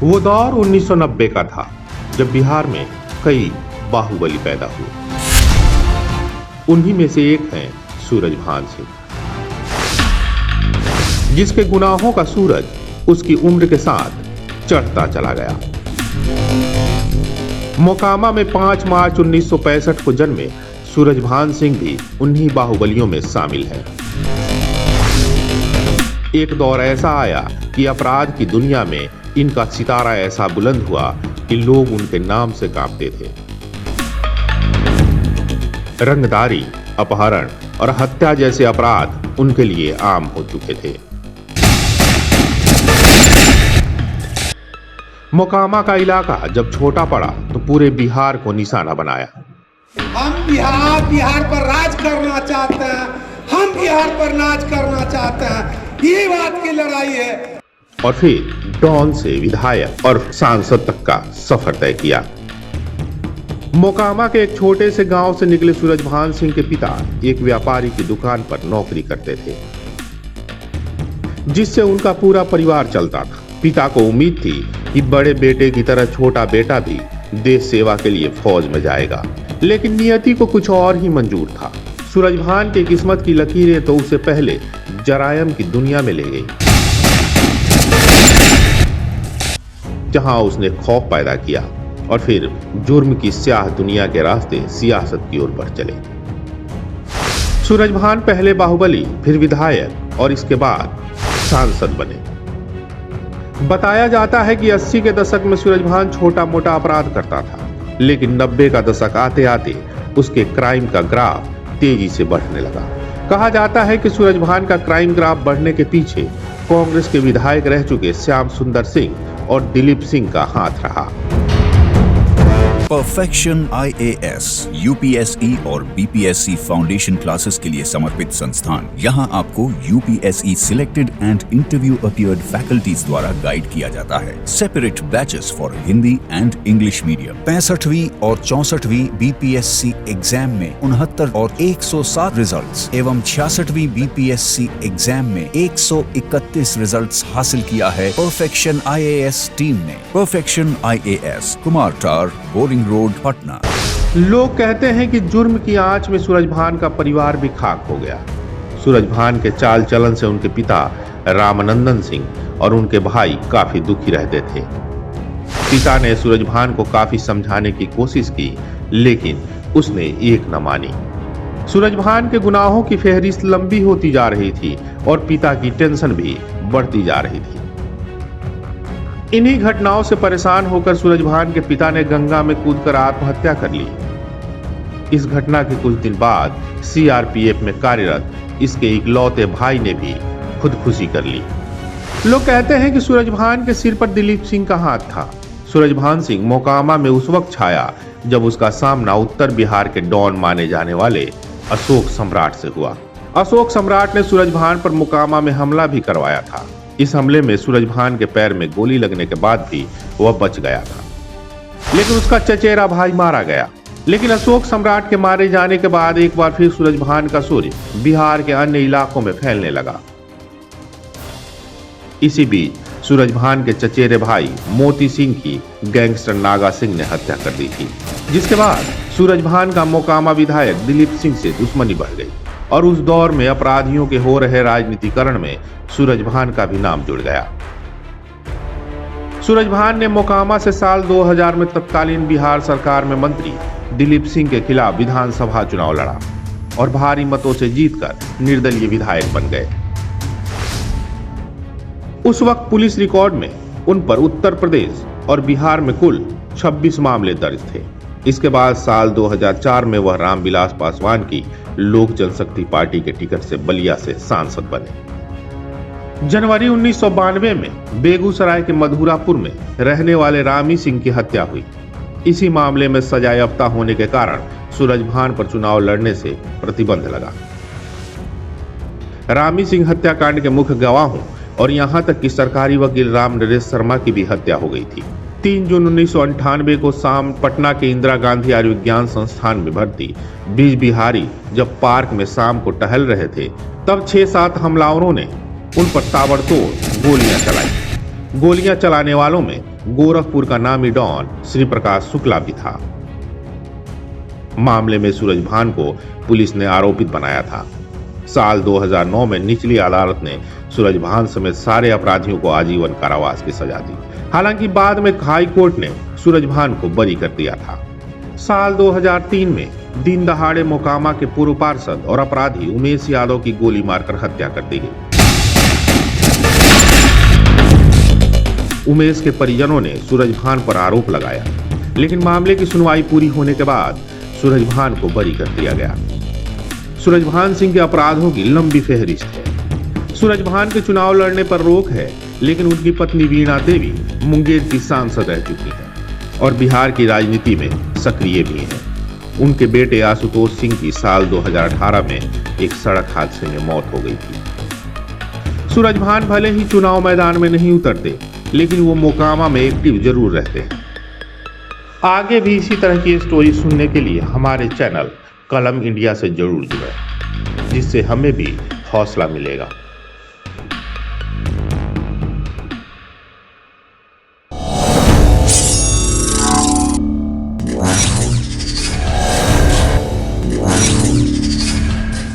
वो दौर 1990 का था जब बिहार में कई बाहुबली पैदा हुए। उन्हीं में से एक हैं सूरजभान सिंह, जिसके गुनाहों का सूरज उसकी उम्र के साथ चढ़ता चला गया। मोकामा में 5 मार्च 1965 को जन्मे सूरजभान सिंह भी उन्हीं बाहुबलियों में शामिल है। एक दौर ऐसा आया कि अपराध की दुनिया में इनका सितारा ऐसा बुलंद हुआ कि लोग उनके नाम से कांपते थे। रंगदारी, अपहरण और हत्या जैसे अपराध उनके लिए आम हो चुके थे। मोकामा का इलाका जब छोटा पड़ा तो पूरे बिहार को निशाना बनाया। हम बिहार पर राज करना चाहते हैं, हम बिहार पर नाज करना चाहते हैं, ये बात की लड़ाई है। और फिर डॉन से विधायक और सांसद तक का सफर तय किया। मोकामा के एक छोटे से गांव से निकले सूरजभान सिंह के पिता एक व्यापारी की दुकान पर नौकरी करते थे, जिससे उनका पूरा परिवार चलता था। पिता को उम्मीद थी कि बड़े बेटे की तरह छोटा बेटा भी देश सेवा के लिए फौज में जाएगा, लेकिन नियति को कुछ और ही मंजूर था। सूरजभान की किस्मत की लकीरें तो उसे पहले जरायम की दुनिया में ले गई, जहां उसने खौफ पैदा किया और फिर जुर्म की स्याह दुनिया के रास्ते सियासत की ओर बढ़ चले। सूरजभान पहले बाहुबली, फिर विधायक और इसके बाद सांसद बने। बताया जाता है कि 80 के दशक में सूरजभान छोटा मोटा अपराध करता था, लेकिन 90 का दशक आते आते उसके क्राइम का ग्राफ तेजी से बढ़ने लगा। कहा जाता है कि सूरजभान का क्राइम ग्राफ बढ़ने के पीछे कांग्रेस के विधायक रह चुके श्याम सुंदर सिंह और दिलीप सिंह का हाथ रहा। परफेक्शन IAS, UPSE और BPSC फाउंडेशन क्लासेस के लिए समर्पित संस्थान। यहाँ आपको UPSE selected and interview appeared faculties द्वारा गाइड किया जाता है। Separate batches for Hindi and English medium. 65वीं और 64वीं BPSC एग्जाम में 69 और 107 रिजल्ट्स एवं 66वीं BPSC एग्जाम में 131 रिजल्ट्स हासिल किया है परफेक्शन IAS टीम ने। परफेक्शन IAS, कुमार टार, बोरिंग रोड, पटना। लोग कहते हैं कि जुर्म की आंच में सूरजभान का परिवार भी खाक हो गया। सूरजभान के चाल चलन से उनके पिता रामानंदन सिंह और उनके भाई काफी दुखी रहते थे। पिता ने सूरजभान को काफी समझाने की कोशिश की, लेकिन उसने एक न मानी। सूरजभान के गुनाहों की फहरिस्त लंबी होती जा रही थी और पिता की टेंशन भी बढ़ती जा रही थी। इन्हीं घटनाओं से परेशान होकर सूरजभान के पिता ने गंगा में कूदकर आत्महत्या कर ली। इस घटना के कुछ दिन बाद CRPF में कार्यरत इसके इकलौते भाई ने भी खुदकुशी कर ली। लोग कहते हैं कि सूरजभान के सिर पर दिलीप सिंह का हाथ था। सूरजभान सिंह मोकामा में उस वक्त छाया जब उसका सामना उत्तर बिहार के डॉन माने जाने वाले अशोक सम्राट से हुआ। अशोक सम्राट ने सूरजभान पर मोकामा में हमला भी करवाया था। इस हमले में सूरजभान के पैर में गोली लगने के बाद भी वह बच गया था, लेकिन उसका चचेरा भाई मारा गया। लेकिन अशोक सम्राट के मारे जाने के बाद एक बार फिर सूरजभान का सूर्य बिहार के अन्य इलाकों में फैलने लगा। इसी बीच सूरजभान के चचेरे भाई मोती सिंह की गैंगस्टर नागा सिंह ने हत्या कर दी थी, जिसके बाद सूरजभान का मोकामा विधायक दिलीप सिंह से दुश्मनी बढ़ गई और उस दौर में अपराधियों के हो रहे राजनीतिकरण में सूरजभान का भी नाम जुड़ गया। सूरजभान ने मोकामा से साल 2000 में तत्कालीन बिहार सरकार में मंत्री दिलीप सिंह के खिलाफ विधानसभा चुनाव लड़ा और भारी मतों से जीतकर निर्दलीय विधायक बन गए। उस वक्त पुलिस रिकॉर्ड में उन पर उत्तर प्रदेश और बिहार में कुल 26 मामले दर्ज थे। इसके बाद साल 2004 में वह रामविलास पासवान की लोक जनशक्ति पार्टी के टिकट से बलिया से सांसद बने। जनवरी 1992 में बेगूसराय के मधुरापुर में रहने वाले रामी सिंह की हत्या हुई। इसी मामले में सजायाफ्ता होने के कारण सूरजभान पर चुनाव लड़ने से प्रतिबंध लगा। रामी सिंह हत्याकांड के मुख्य गवाहों और यहां तक कि सरकारी वकील राम नरेश शर्मा की भी हत्या हो गई थी। 3 जून 1998 को शाम पटना के इंदिरा गांधी आयुर्विज्ञान संस्थान में भर्ती बीज बिहारी जब पार्क में शाम को टहल रहे थे, तब 6-7 हमलावरों ने उन पर ताबड़तोड़ गोलियां चलाई। गोलियां चलाने वालों में गोरखपुर का नामी डॉन श्री प्रकाश शुक्ला भी था। मामले में सूरजभान को पुलिस ने आरोपित बनाया था। साल 2009 में निचली अदालत ने सूरजभान समेत सारे अपराधियों को आजीवन कारावास की सजा दी। हालांकि बाद में हाई कोर्ट ने सूरजभान को बरी कर दिया था। साल 2003 में दिन दहाड़े मोकामा के पूर्व पार्षद और अपराधी उमेश यादव की गोली मारकर हत्या कर दी गई। उमेश के परिजनों ने सूरजभान पर आरोप लगाया, लेकिन मामले की सुनवाई पूरी होने के बाद सूरजभान को बरी कर दिया गया। सूरजभान सिंह के अपराधों की लंबी फहरिस्त है। सूरजभान के चुनाव लड़ने पर रोक है, लेकिन उनकी पत्नी वीणा देवी मुंगेर की सांसद रह चुकी हैं और बिहार की राजनीति में सक्रिय भी हैं। उनके बेटे आशुतोष सिंह की साल 2018 में एक सड़क हादसे में मौत हो गई थी। सूरजभान भले ही चुनाव मैदान में नहीं उतरते, लेकिन वो मोकामा में एक्टिव जरूर रहते हैं। आगे भी इसी तरह की स्टोरी सुनने के लिए हमारे चैनल कलम इंडिया से जरूर जुड़ें, जिससे हमें भी हौसला मिलेगा।